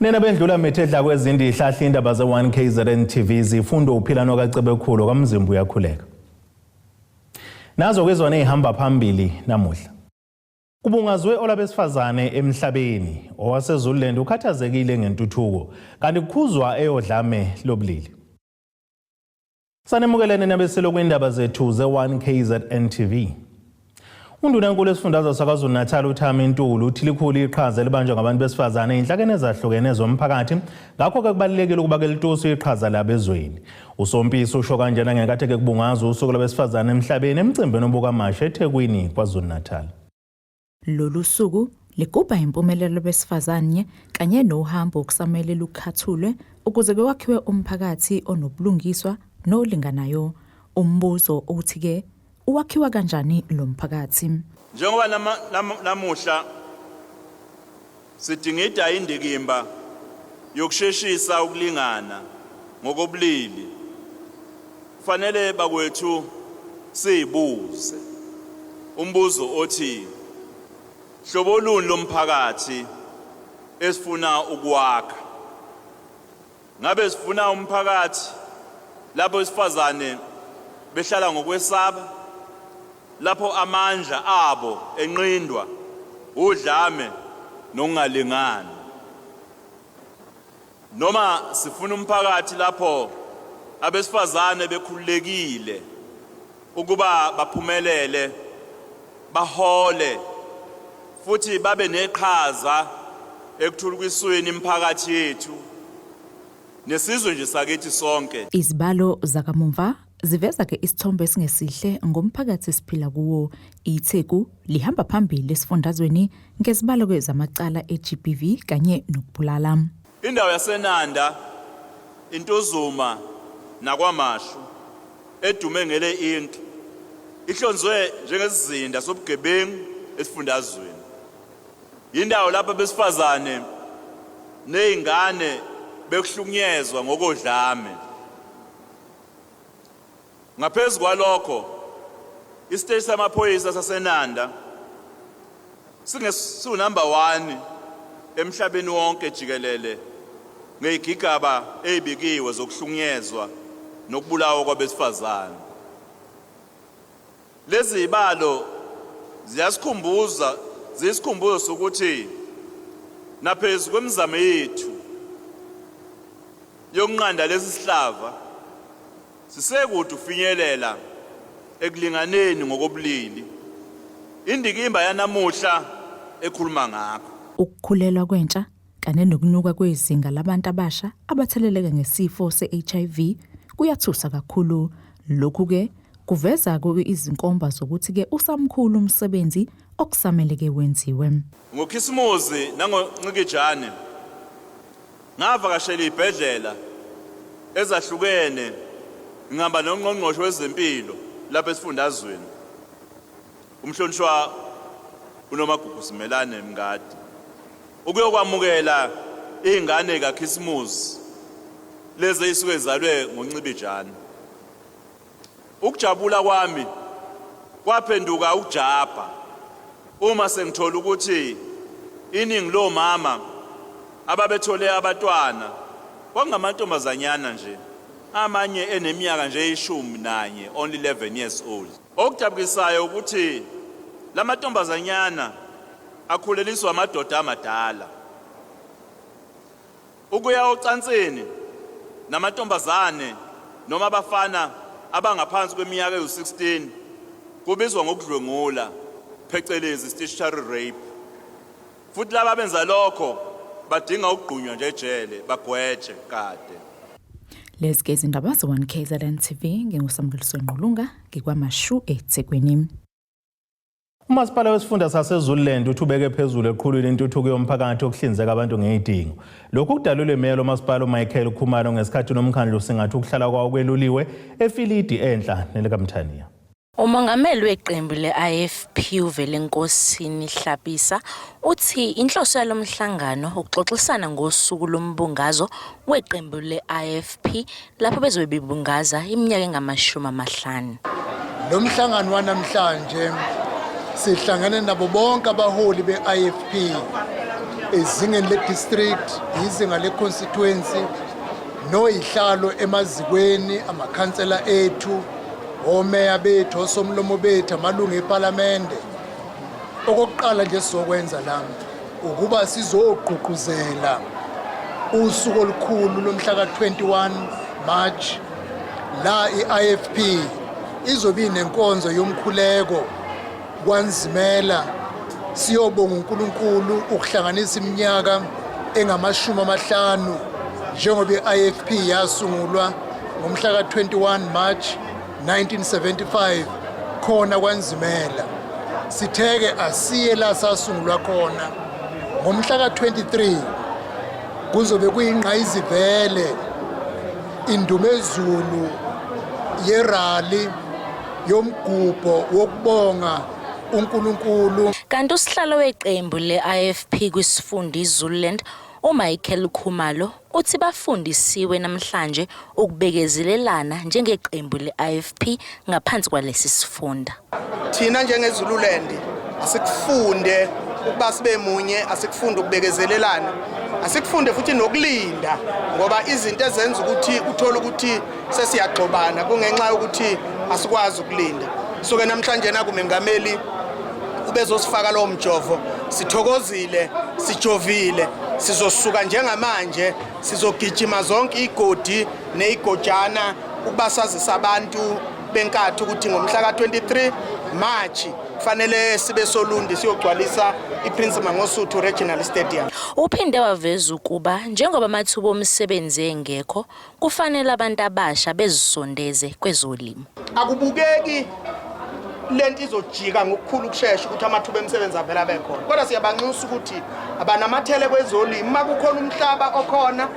Nena bendlula methedla kwezindi ihlahla indaba ze1 KZN TV zifundo uphila nokaCebekhulu kamzimba uyakhuleka. Nazo kwezona ehamba phambili namuhla. Kubungazwe olabesifazane emhlabeni owaseZululand ukhathazekile ngentuthuko kanti kukhuzwa eyodlame lobulili. Sanemukelene nabeselo kwindaba zethu ze1 KZN TV. Undunankulu esifundazwe saKwaZulu Natal uThami Ntuli uthi likhulu iqhaza elibanjwa ngabantu besifazane inhlakeni ezahlukene zomphakathi ngakho ke kubalekile ukuba ke lituso iqhaza labezweni. Usompisi usho kanjena ngenkathi ke kubungazwa usuku labesifazane emhlabeni emcimbini obukaMasha eThekwini KwaZulu Natal. Lolu suku ligubha impumelelo besifazane kanye nohambo okusamele lukhathulwe ukuze kwakhiwe umphakathi onobulungiswa nolinganayo. Umbuzo uthi ke uwakhiwa kanjani lo mphakathi? Njengoba namuhla sidingida indikimba yokusheshisa ukulingana ngokobulili, kufanele bakwethu sizibuze umbuzo othi hlobo luni lomphakathi esifuna ukwakha. Ngabe sifuna umphakathi lapho isifazane behlala ngokwesaba, lapho amandla abo enqindwa udlame nokungalingani, noma sifuna umphakathi lapho abesifazane bekhululekile ukuba baphumelele, bahole futhi babe neqhaza ekuthuthukisweni imiphakathi yethu nesizwe nje sakithi sonke. Izibalo zakamumva ziveza ke isithombe esingesihle ngomphakathi esiphila kuwo. Itheku lihamba phambili esifundazweni ngezibalo kwezamacala eGBV kanye nokubulala. Indawo yaseNanda, iNtuzuma nakwaMashu edume ngele inki ihlonzwe njengesizinda sobugebengu esifundazweni. Indawo lapho besifazane nezingane bekuhlukunyezwa ngokodlame. Ngaphezulu kwalokho, isiteshi samaphoyisa saseNanda singesu number 1 emhlabeni wonke jikelele ngezigigaba ezibikiwe zokuhlukunyezwa nokubulawa kwabesifazane. Lezi zibalo ziyasikhumbuza ukuthi naphezulu kwemizamo yethu yokunqanda lesi sihlava sisekude ufinyelela ekulinganeni ngokobulili. Indikimba yanamuhla ekhuluma ngakho ukukhulelwa kwentsha kanye nokunuka kwezinga labantu abasha abatheleleka ngesifo seHIV kuyathusa kakhulu. Lokhu ke kuveza izinkomba zokuthi ke usamkhulu umsebenzi okusamele ke wenziwe. NgoKhisimusi nangoNcikijane ngavakashela ibhedlela ezahlukene, ngihamba noNgqongqoshe wezempilo lapha esifundazweni, umhlonishwa uNomagugu Simelane Mngadi, ukuyokwamukela izingane kaKhisimusi lezi ezisuke ezalwe ngoNcibijane. Ukujabula kwami kwaphenduka ukujabha uma sengithola ukuthi iningi lomama ababethole abatwana kwangamantombazanyana nje, amanye eneminyaka nje 11, only 11 years old. Okujabulisayo ukuthi lamantombazanyana akhuleliswa amadoda amadala. Ukuya ocansini namantombazane noma abafana abangaphansi kweminyaka eyi16 kubizwa ngokudlwengula, phecelezi statutory rape. Futhi laba benza lokho badinga ukugqunywa nje ejele, bagwetshe kade. Lezi ke izindaba ze1 KZN TV nginguSambuliswe Nqulunga ngikwaMashu eThekwini. Umasipala wesifunda saseZululand uthubeke phezulu eqhulwini intuthuko yomphakathi okuhlinzeka abantu ngezidingo. Lokhu kudalulwe imeya lomasipala uMichael Khumalo ngesikhathi nomkhandlu singathi ukuhlala kwawo kweluliwe eFilidi enhla nelekamthaniya. Umongameli weqembu le-IFP uVelenkosini Hlabisa uthi inhloso yalomhlangano ukuxoxisana ngosuku lombungazo weqembu le-IFP lapho bezobe bebungaza iminyaka engama-50. Lo mhlangano wanamhlanje sihlangene nabo bonke abaholi be-IFP ezingeni le-district, izinga le-constituency, noyihlalo emazikweni, amakhansela ethu, omeya bethu, osomlomo bethu, amalungu eParlamente. Okokuqala nje sizokwenza la ukuba sizogqugquzela usuku olukhulu lomhla ka-21 March la i-IFP izobe inenkonzo yomkhuleko kwanzimela siyobonga uNkulunkulu ukuhlanganisa iminyaka engama-50 njengoba i-IFP yasungulwa ngomhla ka-21 March 1975 khona kwanzimela. Sitheke asiye la sasungulwa khona ngomhla ka-23 kuzobe kuyingqayizivele indumezulu yerali yomgubho wokubonga uNkulunkulu. Kanti usihlalo weqembu le-IFP kwisifunda Zululand uMichael Khumalo uthi bafundisiwe namhlanje ukubekezelelana njengeqembu le-IFP ngaphansi kwalesi sifunda. Thina njengeZululand asikufunde ukuba sibe munye, asikufunde ukubekezelelana, asikufunde futhi nokulinda ngoba izinto ezenza ukuthi uthola ukuthi sesiyaxobana kungenxa yokuthi asikwazi ukulinda. So-ke namhlanje nakumengameli ubezosifaka lo mjovo, sithokozile, sijovile, sizosuka njengamanje sizogijima zonke igodi neyigojana ukuba sazisa abantu benkathu ukuthi ngomhla ka-23 March kufanele sibe solundi siyogcwalisa iPrince Mangosuthu Regional Stadium. Uphinde waveza ukuba njengoba amathuba omsebenzi engekho kufanele abantu abasha bezisondeze kwezolimo. Akubukeki lento izojika ngokukhulu ukusheshsha ukuthi amathuba emsebenzi avela abekhona. Kodwa siyabanxusa ukuthi abanamathele kwezolimo makukhona umhlaba okhona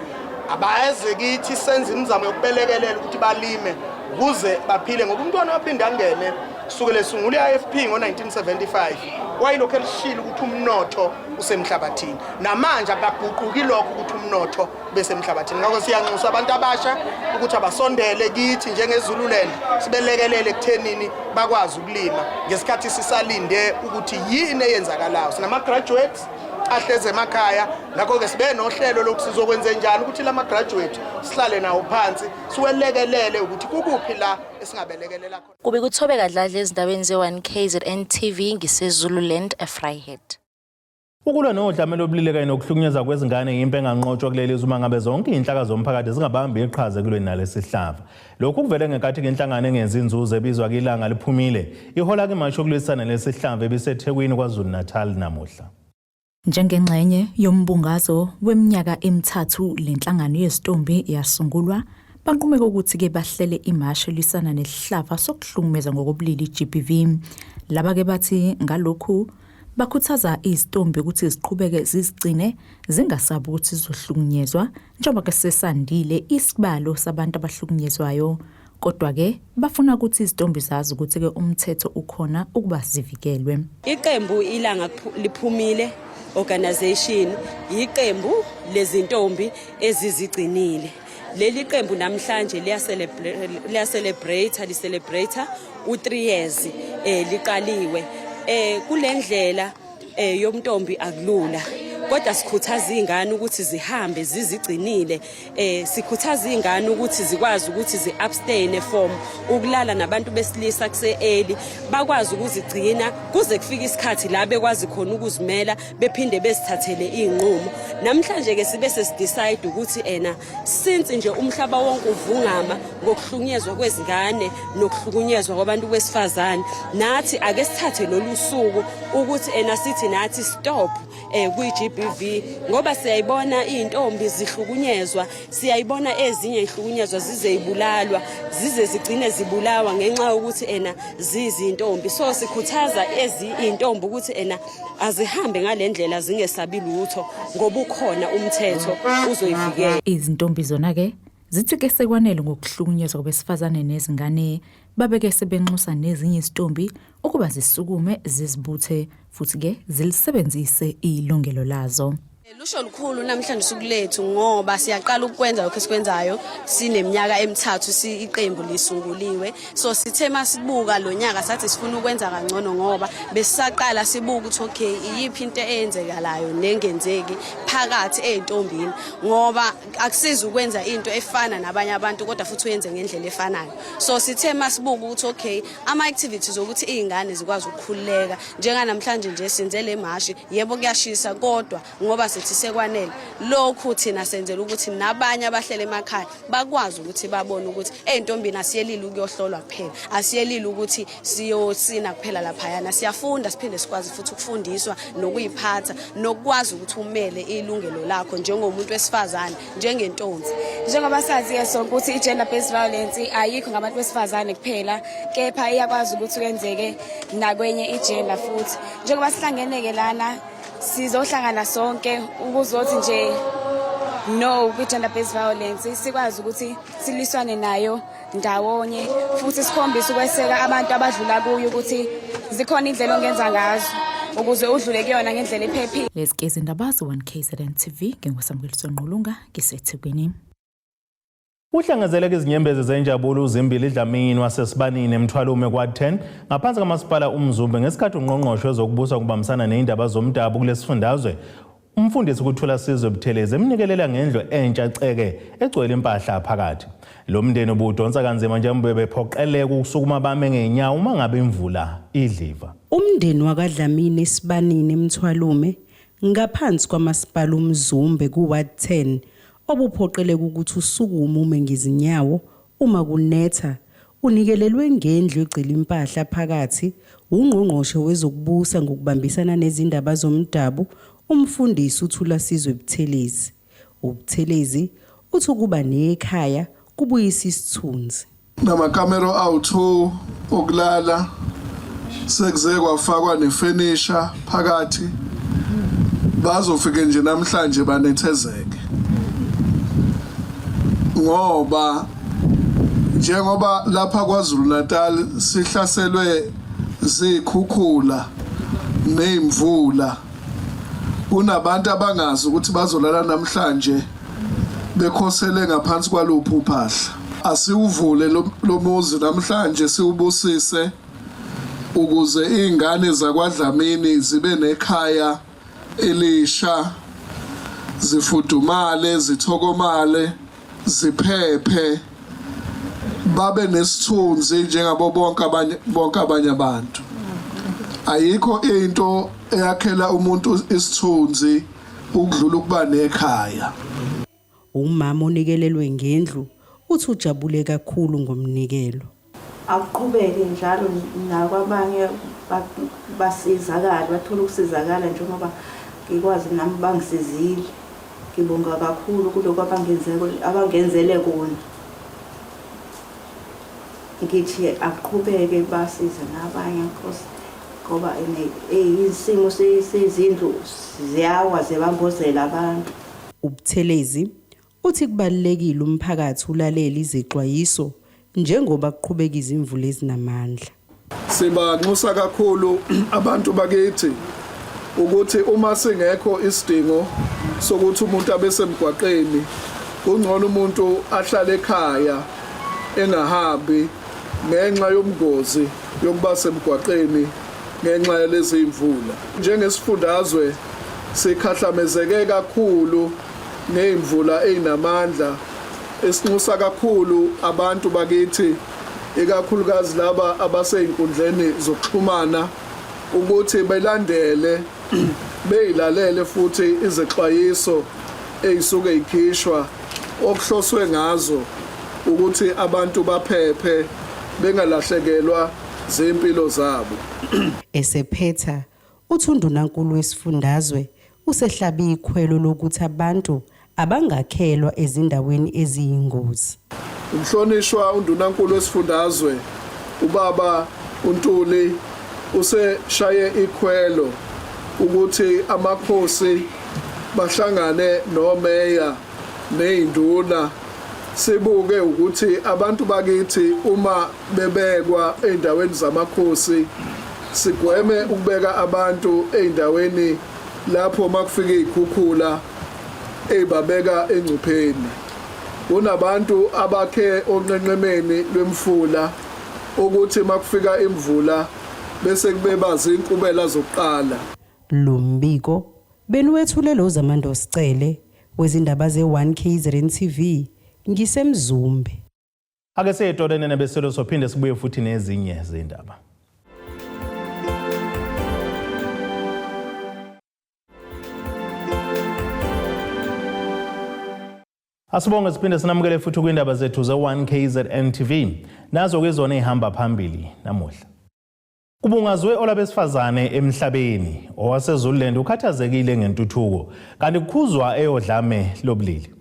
abaze kithi senze imizamo yokubelekelela ukuthi balime ukuze baphile ngoba umntwana waphinde angene kusukela esungula i-IFP ngo-1975 wayilokho elishilo ukuthi umnotho usemhlabathini namanje akaguquki lokho ukuthi umnotho besemhlabathini. Ngakho siyanxusa abantu abasha ukuthi abasondele kithi njengeZululand sibelekelele ekuthenini bakwazi ukulima ngesikhathi sisalinde ukuthi yini eyenzakalayo. Sinama-graduates ahleze emakhaya, ngakho-ke sibe nohlelo lokuthi sizokwenze njani ukuthi lama-graduate sihlale nawo phansi siwelekelele ukuthi kukuphi la esingabelekelela khona. Kube kuthobe kadladla ezindaweni ze1KZN TV ngiseZululand eVryheid. Ukulwa nodlame lobulili kanye nokuhlukunyezwa kwezingane yimpe enganqotshwa kuleli izwe uma ngabe zonke inhlaka zomphakathi zingabambi iqhaza kulweni nalesi sihlava. Lokhu kuvele ngenkathi inhlangano engenzi inzuzo ebizwa ilanga liphumile ihola kwimashi yokulwisana nalesi sihlava ebiseThekwini KwaZulu-Natal namuhla. Njengengxenye yombungazo weminyaka emithathu lenhlangano yezitombi yasungulwa, banqumeka ukuthi ke bahlele imashi elisana nesihlava sokuhlukumeza ngokobulili iGBV. Laba ke bathi ngalokhu bakhuthaza izitombi ukuthi ziqhubeke zizigcine zingasabi ukuthi zizohlukunyezwa njengoba ke sesandile isibalo sabantu abahlukunyezwayo. Kodwa ke bafuna ukuthi izitombi zazi ukuthi ke umthetho ukhona ukuba zivikelwe. Iqembu ilanga liphumile organization iqembu lezintombi ezizigcinile. Leli qembu namhlanje liya-celebrate u3 years liqaliwe. Kulendlela yomntombi akulula. Kodwa sikhuthaza izingane ukuthi zihambe zizigcinile, sikhuthaza izingane ukuthi zikwazi ukuthi zi-abstain from ukulala nabantu besilisa kuse-early, bakwazi ukuzigcina kuze kufike isikhathi la bekwazi khona ukuzimela bephinde bezithathele izinqumo. Namhlanje ke sibe sesidecide ukuthi since nje umhlaba wonke uvungama ngokuhlukunyezwa kwezingane nokuhlukunyezwa kwabantu besifazane, nathi ake sithathe lolu suku ukuthi sithi nathi stop kwi-GBV ngoba siyayibona izintombi zihlukunyezwa, siyayibona ezinye ihlukunyezwa zize ibulalwa, zize zigcine zibulawa ngenxa yokuthi zizintombi. So sikhuthaza izintombi ukuthi azihambe ngalendlela zingesabi lutho ngoba ukhona umthetho uzoyivikela. Izintombi zona ke zithi ke sekwanele ngokuhlukunyezwa kwabesifazane nezingane, babeke sebenxusa nezinye izitombi ukuba zisukume zizibuthe futhi ke zilisebenzise ilungelo lazo. Lusho lukhulu namhlanje usuku lethu ngoba siyaqala ukwenza lokho esikwenzayo sineminyaka emithathu iqembu lisunguliwe so sithe masibuka lo nyaka sathi sifuna ukwenza kangcono ngoba besisaqala sibuka ukuthi okay iyiphi into eyenzekalayo nengenzeki phakathi ezintombini ngoba akusiza ukwenza into efana nabanye abantu kodwa futhi uyenze ngendlela efanayo so sithe masibuka ukuthi okay ama activities ukuthi izingane zikwazi ukukhululeka njenga namhlanje nje senze le mashi yebo kuyashisa kodwa ngoba sithi sekwanele lokhu thina senzela ukuthi nabanye abahlele emakhaya bakwazi ukuthi babone ukuthi ezintombini asiyelile ukuyohlolwa kuphela asiyelile ukuthi siyosina kuphela lapha yana siyafunda siphinde sikwazi futhi ukufundiswa nokuyiphatha nokwazi ukuthi umele ilungelo lakho njengomuntu wesifazane njengentombi njengoba sazi sonke ukuthi i-gender based violence ayikho ngabantu besifazane kuphela kepha iyakwazi ukuthi kwenzeke nakwenye i-gender futhi njengoba sihlangeneke lana sizohlangana sonke ukuzothi nje no kwi-gender based violence sikwazi ukuthi siliswane nayo ndawonye futhi sikhombise ukweseka abantu abadlula kuyo ukuthi zikhona indlela ongenza ngazo ukuze udlule kuyona ngendlela ephephile. Lezi indaba ze-1KZN TV nginguSamukeliso Nqulunga ngiseThekwini. Uhlangazeleke izinyembezi zenjabulo zimbili Dlamini wasesibanini eMthwalume kwa10 ngaphansi kamasipala uMzumbe ngesikhathi ungqongqoshe wezokubusa kubambisana nezindaba zomdabu kulesifundazwe umfundisi kuthula Sizwe Buthelezi emnikelela ngendlu entsha ceke egcwele impahla phakathi. Lo mndeni ubudonsa kanzima njengoba bephoqeleka ukusukuma bame ngenyawo uma ngabe imvula idliva. Umndeni wakwaDlamini esibanini eMthwalume ngaphansi kwamasipala uMzumbe kuward 10 obuphoqeleka ukuthi usukume ume ngezinyawo uma kunetha unikelelwe ngendlu egcwele impahla phakathi ungqongqoshe wezokubusa ngokubambisana nezindaba zomdabu umfundisi uthula Sizwe Buthelezi. uButhelezi uthi kuba nekhaya kubuyisa isithunzi. Namakamero awu2 okulala sekuze kwafakwa nefurniture phakathi bazofike nje namhlanje banethezeke ngoba njengoba lapha kwaZulu Natal sihlaselwe zikhukhula nezimvula kunabantu abangazi ukuthi bazolala namhlanje bekhosele ngaphansi kwaluphu uphahla. Asiuvule lo muzi namhlanje siubusise ukuze izingane zakwaDlamini zibe nekhaya elisha zifudumale zithokomale ziphephe babe nesithunzi njengabo bonke abanye abantu. Ayikho into eyakhela umuntu isithunzi ukudlula ukuba nekhaya. Umama onikelelwe ngendlu uthi ujabule kakhulu ngomnikelo. Akuqhubeke njalo nakwabanye basizakala bathola ukusizakala njengoba ngikwazi nami bangisizile. Ngibonga kakhulu kuloko abangenzele kona. Ngithi aqhubeke basize nabanye ngoba isimo sezindlu ziyawa zebambozela abantu. uButhelezi uthi kubalekile umphakathi ulalela izixwayiso njengoba kuqhubeka izimvula ezinamandla. Sibanxusa kakhulu abantu bakithi ukuthi uma singekho isidingo sokuthi umuntu abesemgwaqeni ungcono umuntu ahlale ekhaya engahambi ngenxa yomgozi yokuba semgwaqeni ngenxa yalezi imvula. Njengesifundazwe sikhahlamezeke kakhulu nezimvula ezinamandla esinxusa kakhulu abantu bakithi ikakhulukazi laba abasezinkundleni zokuxhumana ukuthi belandele beyilalele futhi izixwayiso ezisuke ikhishwa okuhloswe ngazo ukuthi abantu baphephe bengalahlekelwa zempilo zabo. Esephetha uthundunankulu wesifundazwe usehlabi ikhwelo lokuthi abantu abangakhelwa ezindaweni eziyingozi. Umhlonishwa undunankulu wesifundazwe ubaba uNtuli useshaye ikhwelo ukuthi amakhosi bahlangane nomeya nezinduna sibuke ukuthi abantu bakithi uma bebekwa endaweni zamakhosi sigweme ukubeka abantu endaweni lapho makufika izikhukhula ezibabeka engcupheni. Kunabantu abakhe onqenqemeni lwemfula ukuthi makufika imvula bese kube bazi inkubela zokuqala. Lo mbiko benuwethulelo Zamando Sicele wezindaba ze1 KZN TV ngisemzumbe. Ake seyitolene nebeselo sophinde sibuye futhi nezinye izindaba. Asibonge siphinde sinamukele futhi kwindaba zethu ze1 KZN TV. Nazo kwizona ehamba phambili namuhla. Kubungazwe olabesifazane emhlabeni owasezululand ukhathazekile ngentuthuko kanti kukhuzwa eyodlame lobulili.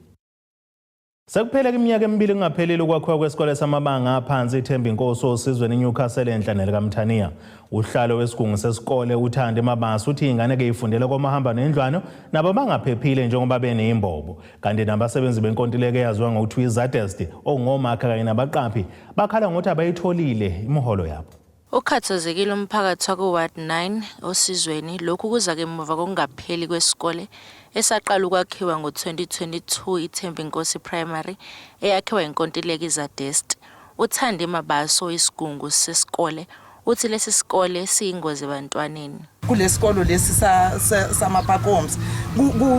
Sekuphela iminyaka emibili kungaphelile ukwakhiwa kwesikole samabanga aphansi iThemba Inkosi osizweni eNewcastle enhlanele kaMthaniya. Uhlalo wesigungu sesikole uThandi Mabasa uthi ingane ke ifundela komahamba nendlwano nabo bangaphephile njengoba beneyimbobo kanti nabasebenzi benkontileke yaziwa ngokuthi izadest ongomakha kanye nabaqaphi bakhala ngokuthi abayitholile imiholo yabo. Ukhathazekile umphakathi waku-Ward 9 osizweni lokhu kuza kemuva kokungapheli kwesikole esaqala ukwakhiwa ngo-2022 iThemba Inkosi Primary eyakhiwa inkontileka izadest. Uthandi Mabaso isigungu sesikole uthi lesi sikole siyingozi ebantwaneni. Kulesikolo lesi samaPakoms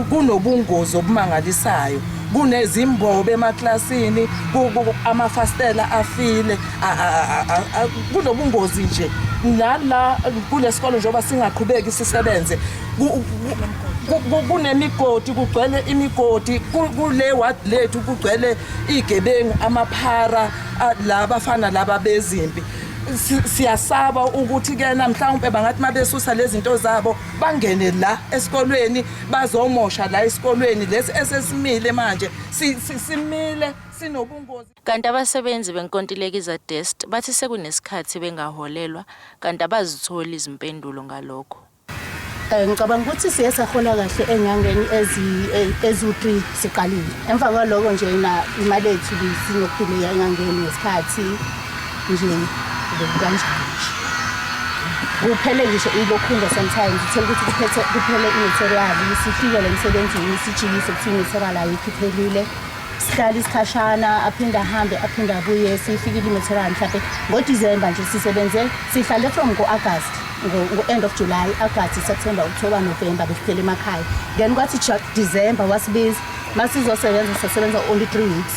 kunobungozi obumangalisayo. Kunezimbobo emaklasini, amafastela afile, kunobungozi nje. Nala kulesikolo njengoba singaqhubeki sisebenze. Kunemigodi kugcwele imigodi kule ward lethu kugcwele igebengu amaphara labafana laba bezimpi. Siyasaba ukuthi ke namhlanje bangathi mabesusa lezi zinto zabo bangene la esikolweni bazomosha la esikolweni lesi esesimile manje simile sinobungozi. Kanti abasebenzi benkontileka izadest bathi sekunesikhathi bengaholelwa kanti abazithola izimpendulo ngalokho. Ngicabanga ukuthi siyasahola kahle enyangeni ezu3 siqalile. Emva kwaloko nje imali ethu sinokuphila enyangeni ngesikhathi nje kanjani. Kuphele ngisho ilokhunga sometimes uthola ukuthi kuphele imaterial sifike le msebenzini sijikise ukuthi imaterial ayikuphelile. Sihlala isikhashana aphinda ahambe aphinda abuye sifikile imaterial mhlawumbe ngoDecember nje sisebenze sihlale from ngoAugust ngo-end of July, August, September, October, November besiphele emakhaya. Then kwathi December wasibiza masizosebenza sasebenza only 3 weeks.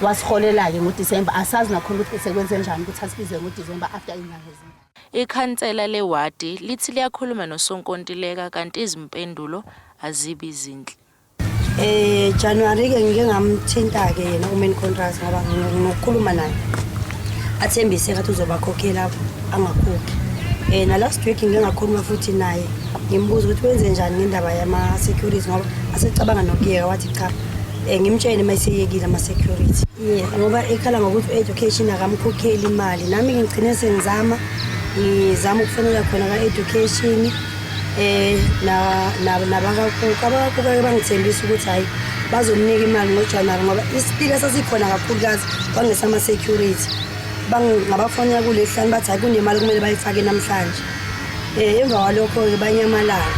Wasiholela-ke ngoDecember asazi nakhona ukuthi sekwenze njani ukuthi asibize ngoDecember after inyanga ezintathu. Ikhansela lewadi lithi liyakhuluma nosonkontileka kanti izimpendulo azibi izinhle. January ke ngike ngamthinta ke yena umain contract ngoba nginokukhuluma naye. Athembise ukuthi uzobakhokhela angakhokhi. Na last week ngingakhuluma futhi naye ngimbuza ukuthi wenze njani ngendaba yama security ngoba asecabanga nokuyeka wathi cha ngimtshene mayiseyekile ama security. Ngoba ekhala ngokuthi education akamkhokheli imali nami ngigcine sengizama ukufanele khona ka education nabakakuka bangithembisa ukuthi hayi bazomnika imali ngoJanuary ngoba isipila sasikhona kakhulukazi bangesama security. Bangabafonela kulehlani bathi akunemali kumele bayifake namhlanje. Emva kwalokho ke banyamalala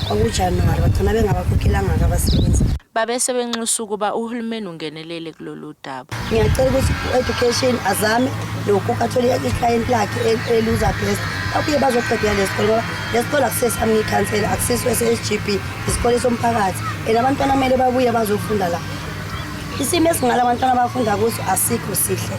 kwakuJanuary bathana bengabakhokhelanga abasebenzi. Babese benxusa ukuba uhulumeni ungenelele kulolu daba. Ngiyacela ukuthi education azame lokhu kathole i-client lakhe eluza best. Akuye bazoqedela lesikole. Lesikole akusesami ikhansela akusiswe SGB isikole somphakathi. Abantwana kumele babuye bazofunda la. Isimo esingala abantwana abafunda kuso asikho sihle.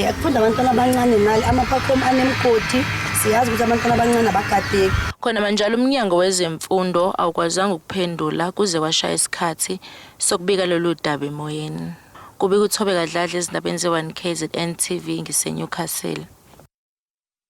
Akufunda abantwana abancane nali amaPakom anemgodi siyazi ukuthi abantwana abancane abagadeki. Khona manje umnyango wezemfundo awukwazanga ukuphendula kuze kwashaya isikhathi sokubika lolu daba emoyeni. Kube kuthobeka Dladla ezindabeni ze1 KZN TV ngiseNewcastle.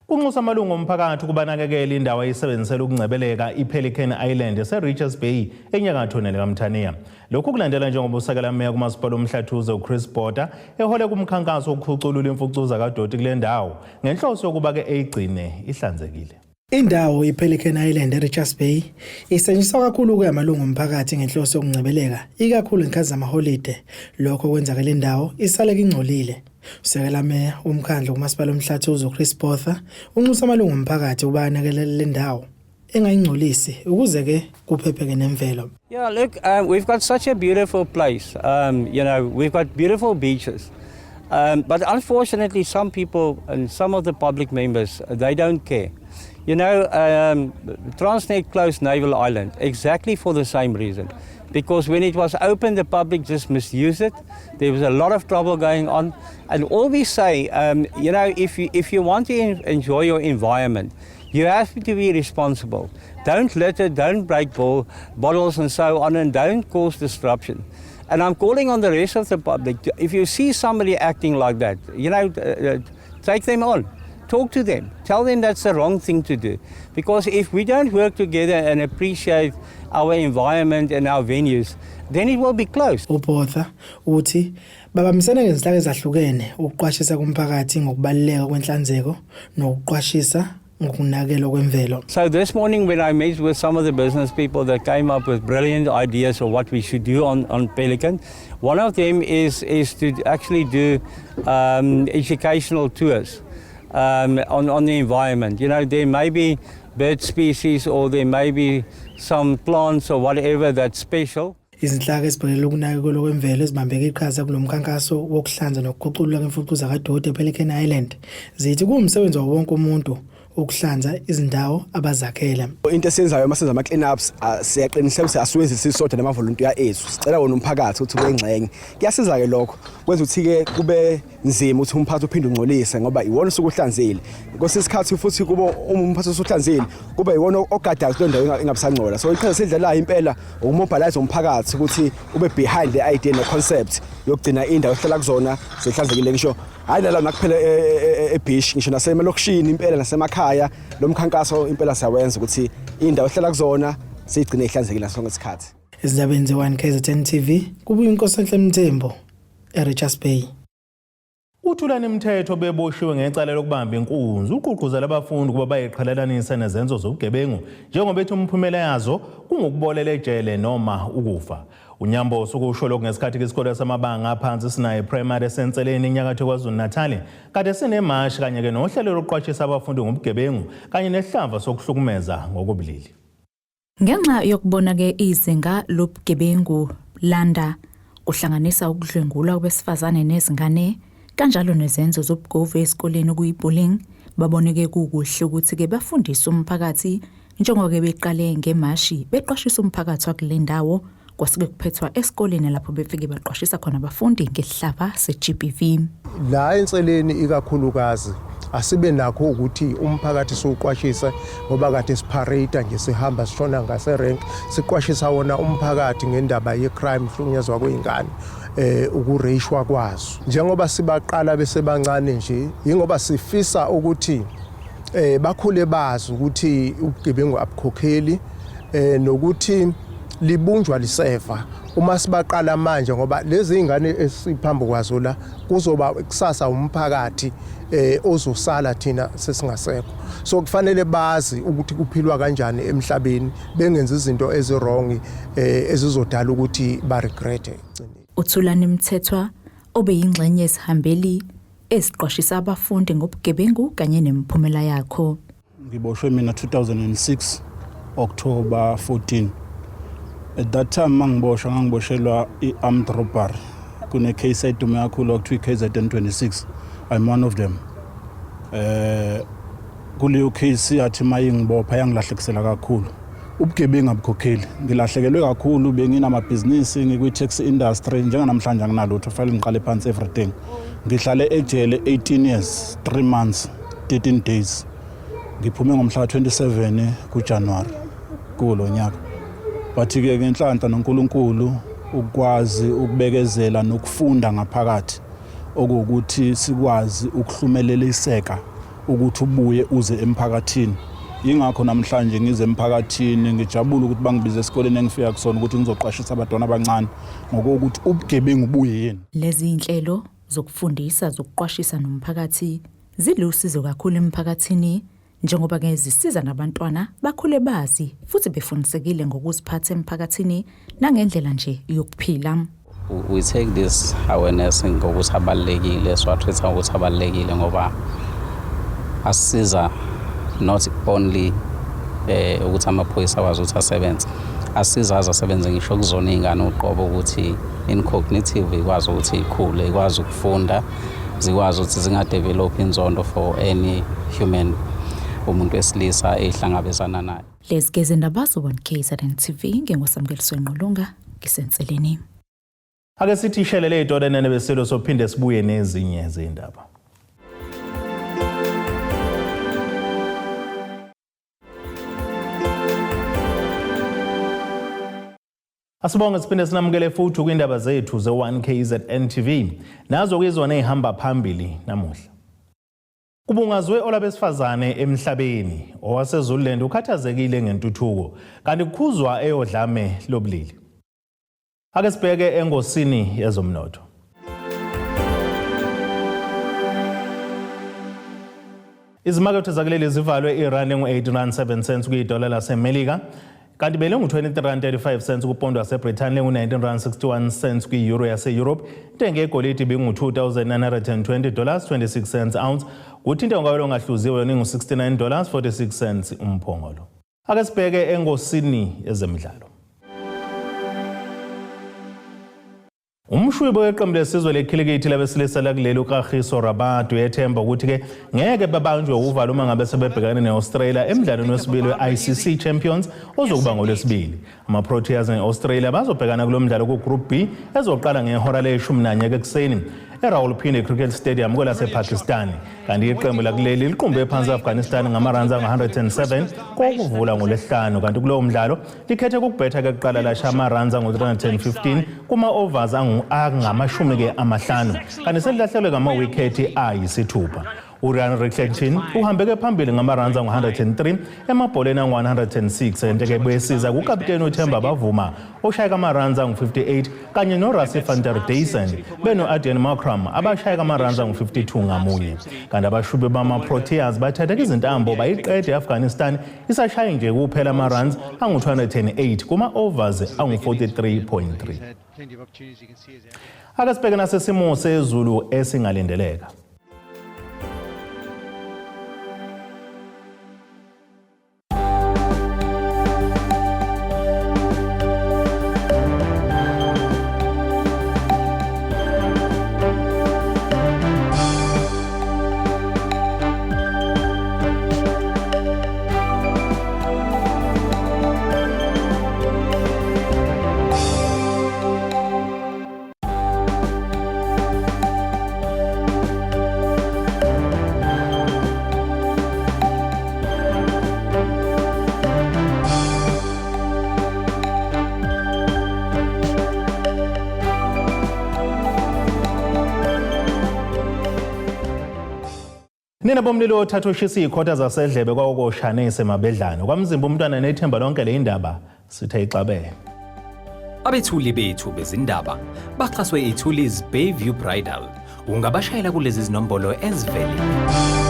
Unxusa amalungu omphakathi kubanakekela indawo ayisebenzisela ukungcebeleka iPelican Island eseRichards Bay enyakatho kaMthaniya. Lokhu kulandela njengoba usekela meya kumasipala omhlathuze uChris Porter ehole kumkhankaso wokukhuculula imfucuza kaDoti kule ndawo ngenhloso yokuba ke eyigcine ihlanzekile. Indawo iPelican Island eRichards Bay isetshenziswa kakhulu kuyamalungu omphakathi ngenhloso yokungcebeleka ikakhulu ngekhathi zamaholide. Lokho kwenza ke le ndawo isale ingcolile. Usekela meya umkhandlu kumasipala omhlathuze uChris Porter unxusa amalungu omphakathi ubanakekela le ndawo engayingcolisi ukuze ke kuphepheke nemvelo. Yeah, look, we've got such a beautiful place. You know, we've got beautiful beaches. But unfortunately, some people and some of the public members, they don't care. You know, Transnet closed Naval Island exactly for the same reason. Because when it was open, the public just misused it. There was a lot of trouble going on. And all we say, you know, if you want to enjoy your environment, you have to be responsible. Don't litter, don't break bottles and so on, and don't cause disruption. And I'm calling on the rest of the public, if you see somebody acting like that, you know, take them on. Talk to them. Tell them that's the wrong thing to do. Because if we don't work together and appreciate our environment and our venues, then it will be closed. Ubotha uthi babamisene ngezinhlaka ezahlukene ukuqwashisa kumphakathi ngokubaluleka kwenhlanzeko nokuqwashisa ngokunakela kwemvelo. So this morning when I met with some of the business people that came up with brilliant ideas of what we should do on Pelican, one of them is to actually do educational tours. On the environment. You know, there may be bird species or there may be some plants or whatever that's special. Izinhlaka ezibhekele ukunakekelwa kwemvelo ezibambeke iqhaza kulomkhankaso wokuhlanza nokuguqulwa kwemfucuza kaDote ePelican Island zithi kuwumsebenzi wonke umuntu ukuhlanza izindawo abazakhela. Into esenzayo mase ama clean ups siyaqiniseka ukuthi asiwenzi sisodwa nama volunteer ethu. Sicela wona umphakathi ukuthi ubengxenye. Kuyasiza ke lokho. Kwenza ukuthi ke kube nzima ukuthi umphakathi uphinde ungcolise ngoba iwona usukuhlanzile. Ngosisikhathi futhi kuba umphakathi usuhlanzile kuba iwona ogadayo le ndawo engabusangcola. So iqhaza sidlala impela ukumobilize umphakathi ukuthi ube behind the idea no concept yokugcina indawo ehlala kuzona sehlanzekile ngisho hayi la nakuphela ebeach ngisho nasemalokishini impela nasemakhaya lo mkhankaso impela siyawenza ukuthi indawo ehlala kuzona sigcine ihlanzekile sonke isikhathi. Izindabeni ze1 KZN TV kubuya inkosi Mthembo eRichards Bay. Uthulani Mthetho beboshiwe ngecala lokubamba inkunzi uqhuquzela abafundi kuba bayiqhelelanisa nezenzo zobugebengu njengoba ethi umphumela yazo kungokubolela ejele noma ukufa. Unyambo sokusho lokho ngesikhathi isikole samabanga aphansi sinaye primary esenseleni enyakatho KwaZulu-Natal kade sinemashi kanye ke nohlelo lokuqwashisa abafundi ngobugebengu kanye nehlava sokuhlukumeza ngokubulili. Ngenxa yokubona ke izinga lobugebengu landa kuhlanganisa ukudlwengulwa kwabesifazane nezingane kanjalo nezenzo zobugovu esikoleni okuyibullying baboneke kukuhle ukuthi ke bafundise umphakathi njengoba ke beqale ngemashi beqwashisa umphakathi wakule ndawo kwasike kuphethwa esikoleni lapho befike baqwashisa khona abafundi ngehlaba seGBV. La enseleni ikakhulukazi asibe nakho ukuthi umphakathi soqwashisa ngoba kade siparade nje sihamba sishona ngaserank siqwashisa wona umphakathi ngendaba yecrime hlukunyezwa kwezingane ukureshwa kwazo njengoba sibaqala bese bancane nje ingoba sifisa ukuthi bakhule bazi ukuthi ubugebengu abukhokheli nokuthi libunjwa lisefa uma sibaqala manje ngoba lezi ingane esiphambo kwazo la kuzoba kusasa umphakathi ozosala thina sesingasekho so kufanele bazi ukuthi kuphilwa kanjani emhlabeni bengenza izinto ezirong ezizodala ukuthi ba regret. Uthulani Mthethwa obeyingxenye yesihambeli esiqwashisa abafundi ngobugebengu kanye nemphumela yakho. Ngiboshwe mina 2006 October 14. At that time ngangiboshelwa i-armed robbery. Kune case edume kakhulu okuthiwa KZN 26. I'm one of them. Kuleyo case yathi mayingibopha yangilahlekisela kakhulu. Ubugebengu abukhokheli. Ngilahlekelwe kakhulu benginamabhizinisi ngikwi-taxi industry njenganamhlanje nginalutho fanele ngiqale phansi everything. Ngihlale ejele 18 years, 3 months, 13 days. Ngiphume ngomhla 27 kuJanuary kulo nyaka. Bathi-ke ngenhlanhla noNkulunkulu ukwazi ukubekezela nokufunda ngaphakathi okuwukuthi sikwazi ukuhlumeleliseka ukuthi ubuye uze emphakathini. Yingakho namhlanje ngize emphakathini ngijabula ukuthi bangibize esikoleni engifika kusona ukuthi ngizoqwashisa abantwana abancane ngokuthi ubugebengu buye yini. Lezi inhlelo zokufundisa zokuqwashisa nomphakathi zilusizo kakhulu emphakathini njengoba ke zisiza nabantwana bakhule bazi futhi befundisekile ngokuziphatha emphakathini nangendlela nje yokuphila. We take this awareness ngokuthi abalekile siwathetha ukuthi abalekile ngoba asiza not only ukuthi amaphoyisa akwazi ukuthi asebenze. Asizazi asebenze ngisho kuzona izingane uqobo ukuthi incognitive ikwazi ukuthi ikhule, ikwazi ukufunda, zikwazi ukuthi zingadevelop inzondo for any human umuntu wesilisa ehlangabezana naye. Lezigeze indaba zo-1 KZN TV ngengosamukeliso Nqolunga ngisenseleni. Ake sithi ishelele idoda nene beselo sophinde sibuye nezinye zindaba. Asibonge siphinde sinamukele futhi kwindaba zethu ze1 KZN TV. Nazo kwizona ezihamba phambili namuhla. Kubungazwe olabesifazane emhlabeni owasezululand ukhathazekile ngentuthuko kanti kukhuzwa eyodlame lobulili. Ake sibheke engosini yezomnotho. Izimakethe zakuleli zivalwe irandi ngu-18.7 kuyidola laseMelika. Kanti bele ngu-23.35 kupondo waseBrithani lengu-19.61 kwi-euro yase-Europe. Intengo yegolide bingu-$2,920.26 ounce. Kuthi intengo kawelo ngahluziwe yona ingu-$69.46 umphongolo. Ake sibheke engosini yezemidlalo. Umshwibo weqembu lesizwe lekhilikithi labesilisa lakuleli uKagiso Rabadu yethemba ukuthi ke ngeke babanjwe uvalo uma ngabe sebebhekane neAustralia emidlalweni wesibili we-ICC Champions ozokuba ngolwesibili. Ama-Proteas ne-Australia bazobhekana kulo mdlalo ku-Group B ezoqala ngehora le-11 ekuseni eRawalpindi Cricket Stadium kwelasePakistan. Kanti iqembu lakuleli liqumbe phansi Afghanistan ngamaranza angu-107 kokuvula ngolesihlanu. Kanti kulowo mdlalo likhethe ukubhetha kuqala lasha amaranza angu-315 kuma-overs angama-50. Kanti selilahlelwe ngama-wicket ayisithupha. Urian Reflection uhambeke phambili ngamaranza angu-103 emabholeni angu-106 enteke besiza kukapteni uThemba Bavuma oshaya amaranza angu-58 kanye noRassie van der Duisen beno-Adrian Markram abashaya amaranza angu-52 ngamunye. Kanti abashubi bama-Proteas bathatha izintambo bayiqede eAfghanistan isashaye nje kuphela amaranza angu-208 kuma-overs angu-43.3. Ake sibheke nasesimo sezulu esingalindeleka. Nina bomlilo othatha ushisa ikhotha zasedlebe kwawokoshane esemabedlana kwamzimba umntwana nethemba lonke le indaba sithe ixabene. Abethuli bethu bezindaba baxhaswe iThulis Bayview Bridal. Ungabashayela kulezi zinombolo ezivele.